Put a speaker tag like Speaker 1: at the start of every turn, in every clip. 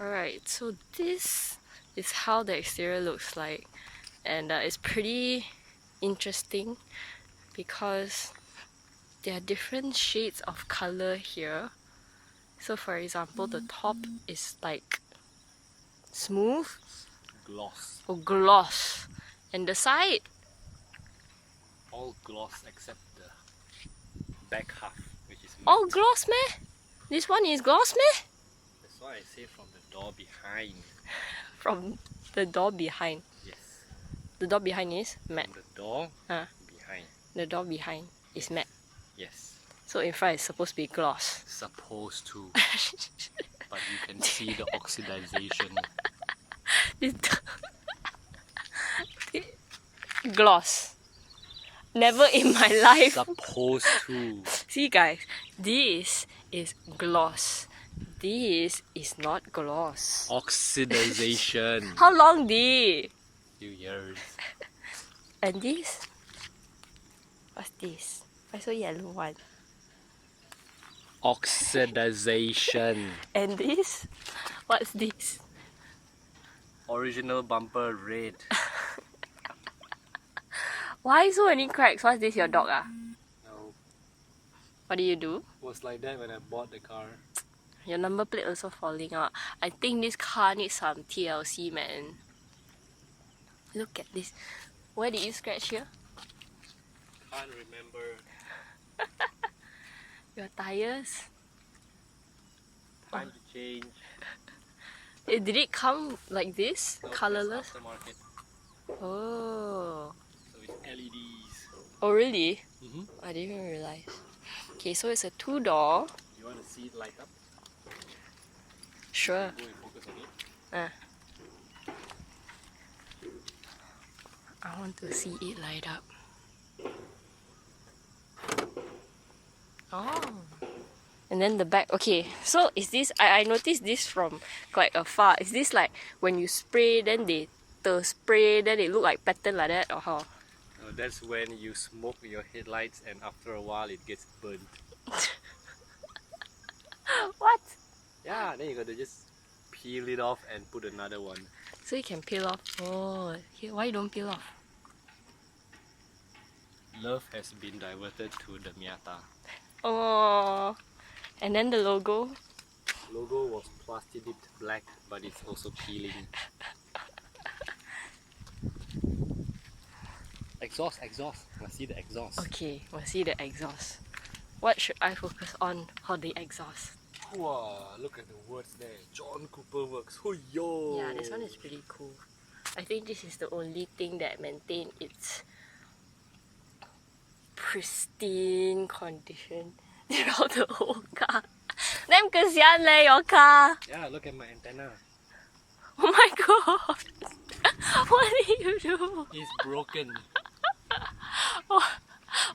Speaker 1: Alright, so this is how the exterior looks like, and it's pretty interesting because there are different shades of color here. So for example, the top is like smooth
Speaker 2: Gloss.
Speaker 1: or gloss, and the side
Speaker 2: All gloss except the back half, which is matte.
Speaker 1: all gloss meh? This one is gloss meh?
Speaker 2: That's why I say from the door behind.
Speaker 1: From the door behind.
Speaker 2: Yes.
Speaker 1: The door behind is matte.
Speaker 2: From the door
Speaker 1: Ah,
Speaker 2: behind.
Speaker 1: the door behind is matte.
Speaker 2: Yes.
Speaker 1: So in front is supposed to be gloss.
Speaker 2: Supposed to. But you can see the oxidization.
Speaker 1: Gloss. Never in my life.
Speaker 2: Supposed to.
Speaker 1: See guys, this is gloss. This is not gloss.
Speaker 2: Oxidization.
Speaker 1: How long did?
Speaker 2: Few years.
Speaker 1: And this? What's this? Why so yellow one?
Speaker 2: Oxidization.
Speaker 1: And this? What's this?
Speaker 2: Original bumper red.
Speaker 1: Why so many cracks? What's this, your dog ah?
Speaker 2: No.
Speaker 1: What do you do?
Speaker 2: Was like that when I bought the car.
Speaker 1: Your number plate also falling out. I think this car needs some TLC, man. Look at this. Where did you scratch here?
Speaker 2: Can't remember.
Speaker 1: Your tires?
Speaker 2: Time to change.
Speaker 1: Did it come like this?
Speaker 2: No,
Speaker 1: Colorless?
Speaker 2: that's aftermarket.
Speaker 1: Oh.
Speaker 2: So it's LEDs.
Speaker 1: Oh really?
Speaker 2: Mm-hmm.
Speaker 1: I didn't even realize. Okay, so it's a 2-door.
Speaker 2: You want to see it light up?
Speaker 1: Sure.
Speaker 2: Go and focus on it.
Speaker 1: I want to see it light up. Oh. And then the back. Okay, so is this, I noticed this from quite afar. Is this like when you spray, then they spray, then they look like pattern like that, or how?
Speaker 2: That's when you smoke your headlights and after a while it gets burnt.
Speaker 1: What?
Speaker 2: Yeah, then you gotta just peel it off and put another one.
Speaker 1: So you can peel off. Oh, here, why you don't peel off?
Speaker 2: Love has been diverted to the Miata.
Speaker 1: Oh. And then the logo.
Speaker 2: Logo was plastic dipped black, but it's also peeling. Exhaust. Let's see the exhaust.
Speaker 1: Okay, we'll see the exhaust. What should I focus on for the exhaust?
Speaker 2: Wow, look at the words there. John Cooper Works. Oh yo!
Speaker 1: Yeah, this one is pretty cool. I think this is the only thing that maintained its pristine condition throughout the whole car. Damn kesian leh, your car.
Speaker 2: Yeah, look at my antenna.
Speaker 1: Oh my god. What did you do?
Speaker 2: It's broken.
Speaker 1: Oh,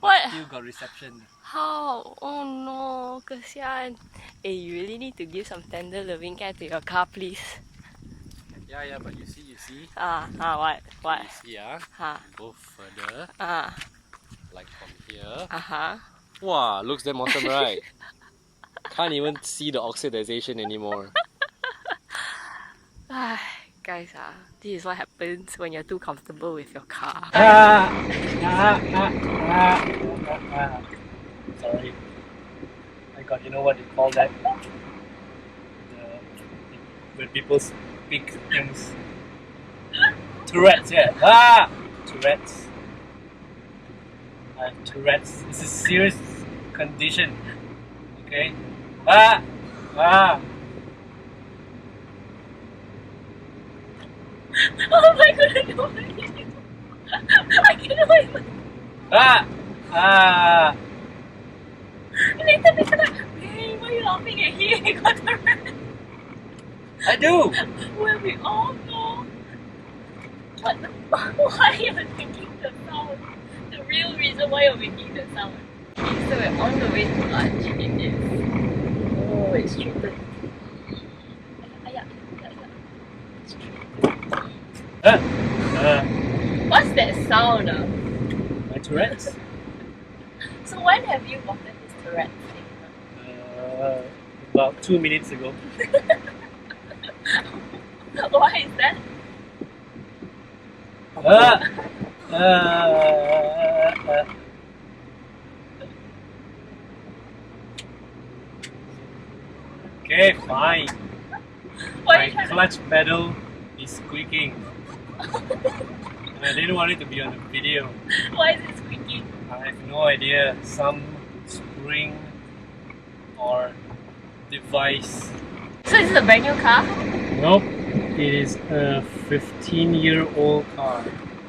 Speaker 2: But
Speaker 1: what?
Speaker 2: still got reception.
Speaker 1: How? Oh no, kesian. Hey, you really need to give some tender loving care to your car, please.
Speaker 2: Yeah, but you see.
Speaker 1: What?
Speaker 2: You see,
Speaker 1: Ah,
Speaker 2: go further, like from here.
Speaker 1: uh-huh.
Speaker 2: Wow, looks damn awesome, right? Can't even see the oxidization anymore.
Speaker 1: Guys, this is what happens when you're too comfortable with your car.
Speaker 2: Sorry. My god, you know what they call that? When people speak things. Tourette's, yeah. Tourette's. Tourette's. It's a serious condition. Okay? Oh
Speaker 1: my god, no. I cannot wait. Later, hey, why are you laughing at him? He got the red.
Speaker 2: I do!
Speaker 1: Well, we all know. What the fuck? Why you're making the sound? The real reason why you're making the sound. Okay, so we're on the way to lunch. It is. Oh, it's treated. What's that sound?
Speaker 2: My Tourette's?
Speaker 1: So when have you gotten this Tourette's thing?
Speaker 2: About 2 minutes ago.
Speaker 1: Why is that?
Speaker 2: Uh, uh. Okay, fine.
Speaker 1: Why are
Speaker 2: My
Speaker 1: you trying to...
Speaker 2: clutch pedal is squeaking. And I didn't want it to be on the video.
Speaker 1: Why is it squeaking?
Speaker 2: I have no idea. Some spring or device.
Speaker 1: So is this a brand new car?
Speaker 2: Nope. It is a 15-year-old car.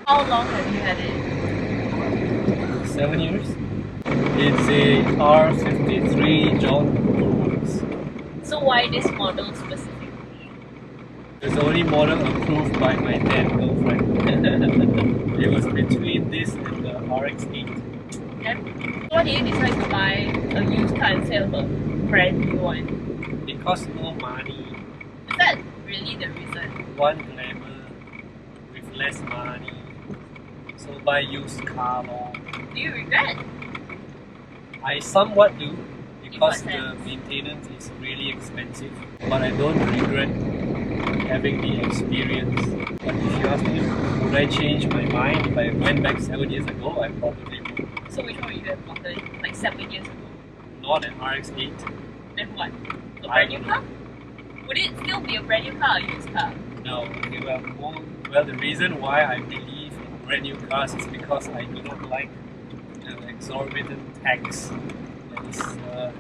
Speaker 1: How long have you had it?
Speaker 2: 7 years. It's a R53 John Lewis.
Speaker 1: So why this model specifically?
Speaker 2: It's the only model approved by my then girlfriend. It was between this and the RX-8.
Speaker 1: Then why did you decide to buy a used car instead of a brand new one?
Speaker 2: Because no money.
Speaker 1: Is that really the reason?
Speaker 2: One glamour with less money. So buy used car lor.
Speaker 1: Do you regret?
Speaker 2: I somewhat do because
Speaker 1: In what
Speaker 2: the
Speaker 1: sense?
Speaker 2: maintenance is really expensive. But I don't regret having the experience. But if you ask me, would I change my mind if I went back 7 years ago? I probably would.
Speaker 1: So which one would you have gotten like 7 years ago?
Speaker 2: Not an RX-8.
Speaker 1: Then what? A
Speaker 2: I
Speaker 1: brand new
Speaker 2: don't
Speaker 1: car? Would it still be a brand new car or a used car?
Speaker 2: No. Okay, well, the reason why I believe in brand new cars is because I do not like the exorbitant tax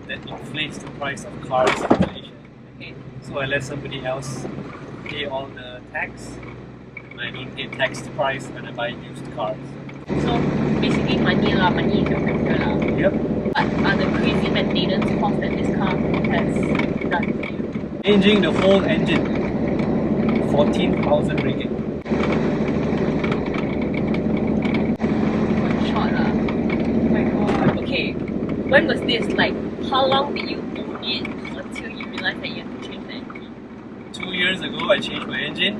Speaker 2: that inflates the price of cars in Malaysia.
Speaker 1: Okay.
Speaker 2: So I let somebody else pay all the tax, and I don't pay tax price when I buy used cars.
Speaker 1: So basically money lah, money is your factor lah.
Speaker 2: Yep.
Speaker 1: What are the crazy maintenance costs that this car has done for you?
Speaker 2: Changing the whole engine, 14,000 ringgit.
Speaker 1: One shot lah. Oh my god. Okay. When was this? Like, how long did you own it until you realized that you had to change the engine?
Speaker 2: 2 years ago I changed my engine,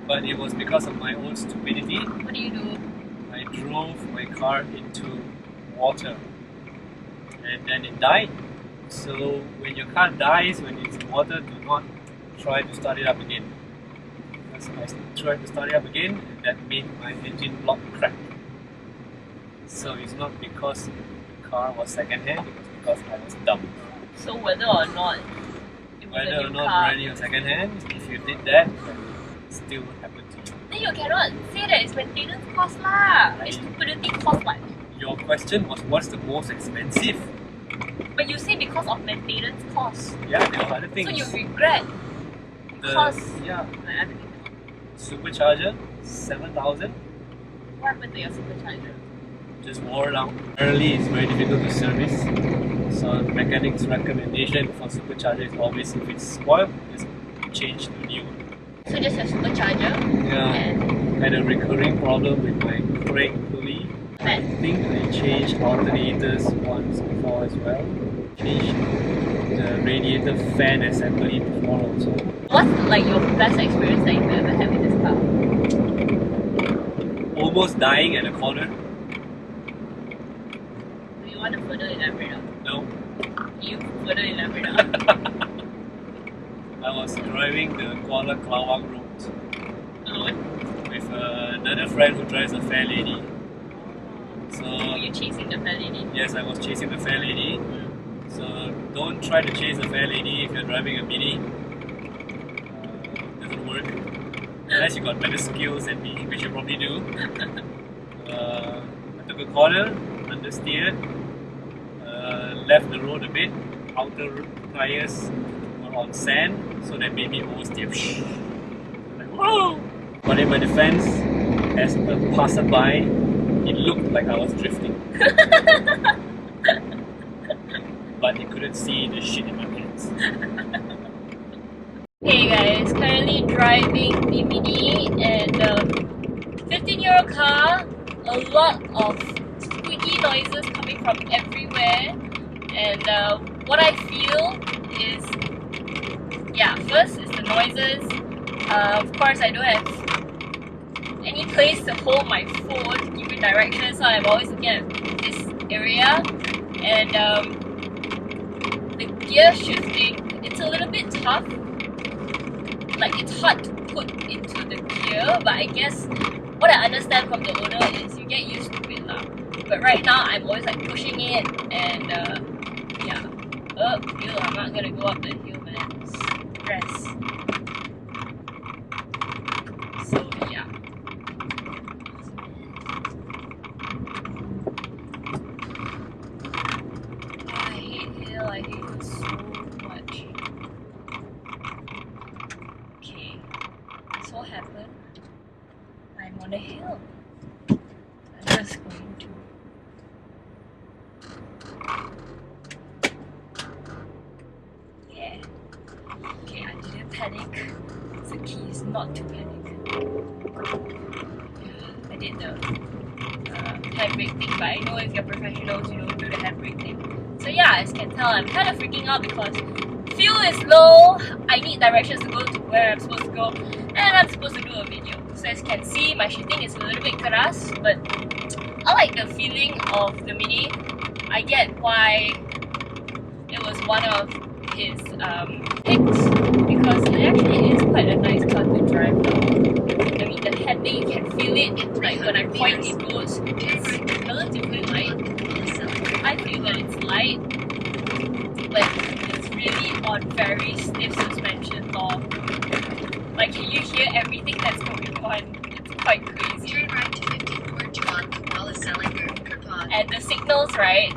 Speaker 2: but it was because of my own stupidity.
Speaker 1: What do you do?
Speaker 2: I drove my car into water and then it died. So when your car dies when it's in water, do not try to start it up again. Because I tried to start it up again and that made my engine block crack. So it's not because the car was second hand, it was because I was dumb.
Speaker 1: So whether or not it was
Speaker 2: Whether
Speaker 1: a
Speaker 2: or
Speaker 1: new
Speaker 2: not
Speaker 1: car,
Speaker 2: brand new or second hand, if you did that, then it still would happen to you.
Speaker 1: then you cannot say that it's maintenance cost lah. It's stupidity cost what?
Speaker 2: Your question was what's the most expensive?
Speaker 1: But you say because of maintenance cost.
Speaker 2: Yeah, there are other things.
Speaker 1: So you regret because
Speaker 2: yeah,
Speaker 1: I don't know.
Speaker 2: supercharger, 7,000.
Speaker 1: What happened to your supercharger?
Speaker 2: Just wore out. Apparently it's very difficult to service. So mechanics recommendation for supercharger is always if it's spoiled, just change to new.
Speaker 1: So just a supercharger
Speaker 2: Yeah.
Speaker 1: and
Speaker 2: Had a recurring problem with my brake pulley. I
Speaker 1: fan.
Speaker 2: think I changed alternators once before as well. Changed the radiator fan assembly before also.
Speaker 1: What's like your best experience that you've ever had with this car?
Speaker 2: Almost dying at a corner.
Speaker 1: Do you want to further elaborate on?
Speaker 2: No.
Speaker 1: You further elaborate on?
Speaker 2: I was driving the Kuala Kelawang road
Speaker 1: Alone?
Speaker 2: with another friend who drives a fair lady. So
Speaker 1: Were you chasing the fair lady?
Speaker 2: yes, I was chasing the fair lady. So don't try to chase the fair lady if you're driving a Mini. Doesn't work. Unless you got better skills than me, which you probably do. I took a corner, understeered, left the road a bit. Outer tires were on sand, so that made me oversteer. Like, whoa! But in my defense, as a passerby, it looked like I was drifting. But they couldn't see the shit in my pants.
Speaker 1: Hey guys, currently driving the Mini and 15-year-old car, a lot of squeaky noises coming from everywhere, and what I feel is, yeah, first is the noises. Of course I don't have any place to hold my phone to give you directions, so I'm always looking at this area, and the gear shifting, it's a little bit tough. like it's hard to put into the gear, but I guess what I understand from the owner is you get used to it lah. But right now I'm always like pushing it and yeah, uphill. I'm not gonna go up the hill, man. Stress. So yeah. I hate hill so much. Okay, so happened I'm on a hill. I'm just going to okay, I didn't panic. The key is not to panic. I did the handbrake thing, but I know if you're professionals, you don't do the handbrake thing. So yeah, as you can tell, I'm kind of freaking out because fuel is low. I need directions to go to where I'm supposed to go, and I'm supposed to do a video. So as you can see, my shooting is a little bit keras, but I like the feeling of the Mini. I get why it was one of his picks, because it actually is quite a nice car to drive now. I mean, the handling, you can feel it, like when I point it goes, it's relatively light. I feel that it's light, but it's really on very stiff suspension lor. Like, can you hear everything that's going on? It's quite crazy.
Speaker 3: Turn right to 50 Port John Kuala Selangor.
Speaker 1: And the signals, right?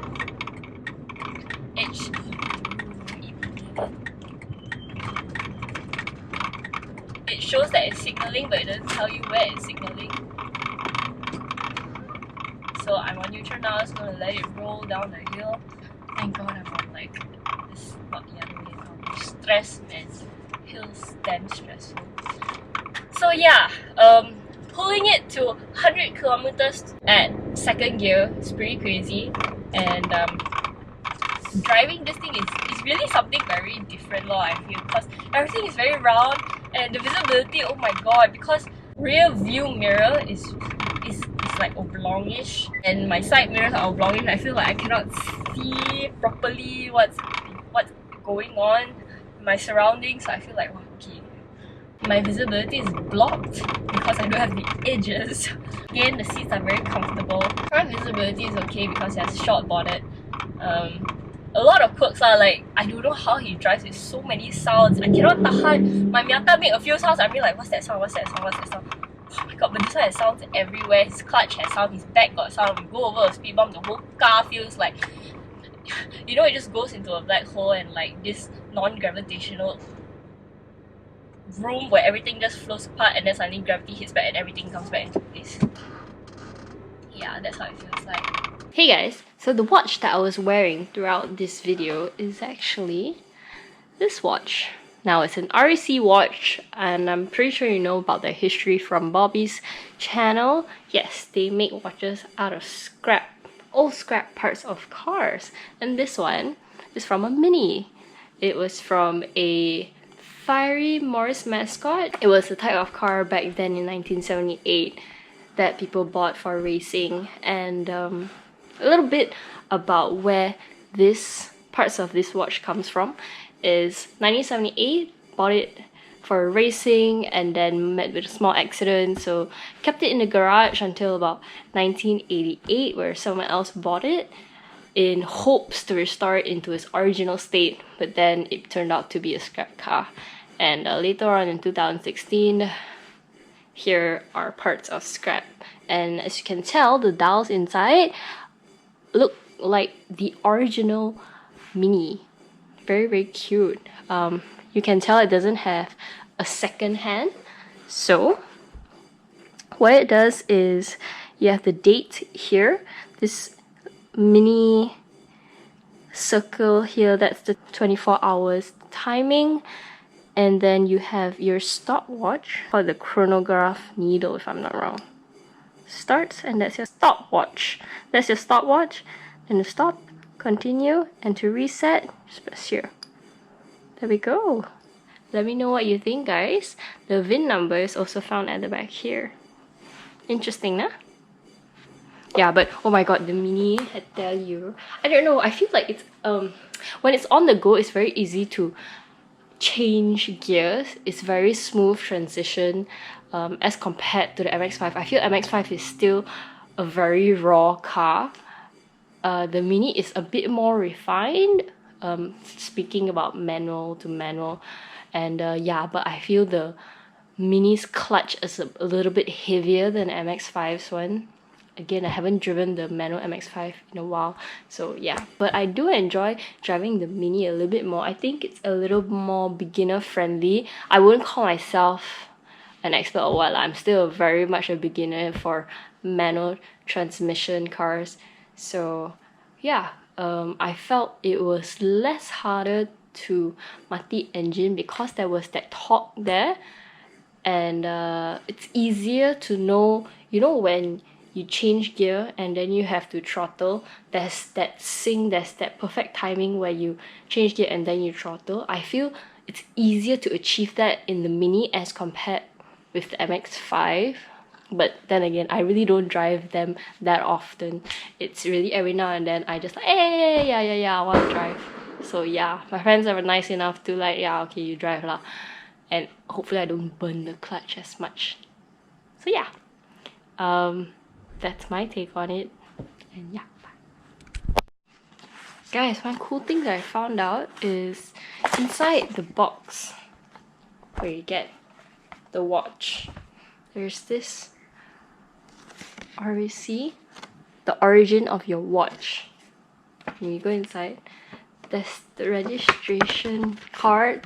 Speaker 1: It shows that it's signaling, but it doesn't tell you where it's signaling. So I'm on neutral now, just gonna let it roll down the hill. Thank God I'm on like this, not the other way now. Stress, man. Hills damn stressful. So yeah, pulling it to 100 kilometers at second gear is pretty crazy, and driving this thing is really something very different lor, I feel, because everything is very round and the visibility, oh my god, because rear view mirror is like oblongish and my side mirrors are oblongish. I feel like I cannot see properly what's going on in my surroundings, so I feel like, okay, my visibility is blocked because I don't have the edges. Again, the seats are very comfortable. Front visibility is okay because it has short bonnet. A lot of quirks are like, I don't know how he drives with so many sounds. I cannot tahan. My Miata made a few sounds. I'm really like, what's that sound? What's that sound? What's that sound? Oh my god, but this one has sounds everywhere. His clutch has sound, his back got sound. We go over a speed bump, the whole car feels like, you know, it just goes into a black hole and like this non-gravitational room where everything just flows apart and then suddenly gravity hits back and everything comes back into place. Yeah, that's how it feels like. Hey guys, so the watch that I was wearing throughout this video is actually this watch. Now it's an REC watch, and I'm pretty sure you know about the history from Bobby's channel. Yes, they make watches out of scrap, old scrap parts of cars, and this one is from a Mini. It was from a fiery Morris Mascot. It was a type of car back then in 1978 that people bought for racing, and a little bit about where this parts of this watch comes from is 1978, bought it for racing and then met with a small accident, so kept it in the garage until about 1988 where someone else bought it in hopes to restore it into its original state, but then it turned out to be a scrap car. And later on in 2016, here are parts of scrap, and as you can tell, the dials inside look like the original Mini. Very, very cute. You can tell it doesn't have a second hand. So what it does is you have the date here, this mini circle here, that's the 24 hours timing, and then you have your stopwatch, or the chronograph needle if I'm not wrong. Starts, and that's your stopwatch. That's your stopwatch. Then to stop, continue, and to reset, just press here. There we go. Let me know what you think, guys. The VIN number is also found at the back here. Interesting, nah? Yeah, but oh my god, the Mini, I tell you, I don't know, I feel like it's when it's on the go, it's very easy to change gears. It's very smooth transition as compared to the MX-5. I feel MX-5 is still a very raw car. The Mini is a bit more refined, speaking about manual to manual, and yeah, but I feel the Mini's clutch is a little bit heavier than MX-5's one. Again, I haven't driven the manual MX-5 in a while, so yeah. But I do enjoy driving the Mini a little bit more. I think it's a little more beginner friendly. I wouldn't call myself an expert or what. I'm still very much a beginner for manual transmission cars. So yeah, I felt it was less harder to mati engine because there was that torque there, and it's easier to know, you know, when you change gear and then you have to throttle, there's that sync, there's that perfect timing where you change gear and then you throttle. I feel it's easier to achieve that in the Mini as compared with the MX-5. But then again, I really don't drive them that often. It's really every now and then I just like, hey, yeah, I want to drive. So yeah, my friends are nice enough to like, yeah, okay, you drive lah. And hopefully I don't burn the clutch as much. So yeah, that's my take on it. And yeah, bye. Guys, one cool thing that I found out is inside the box where you get the watch, there's this RAC, the origin of your watch. When you go inside, there's the registration card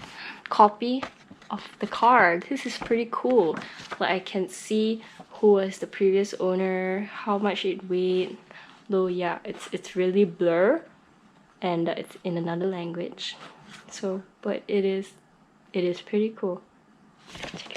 Speaker 1: copy of the card. This is pretty cool. Like I can see who was the previous owner, how much it weighed. Though yeah, it's really blur, and it's in another language. So, but it is pretty cool. Check it out.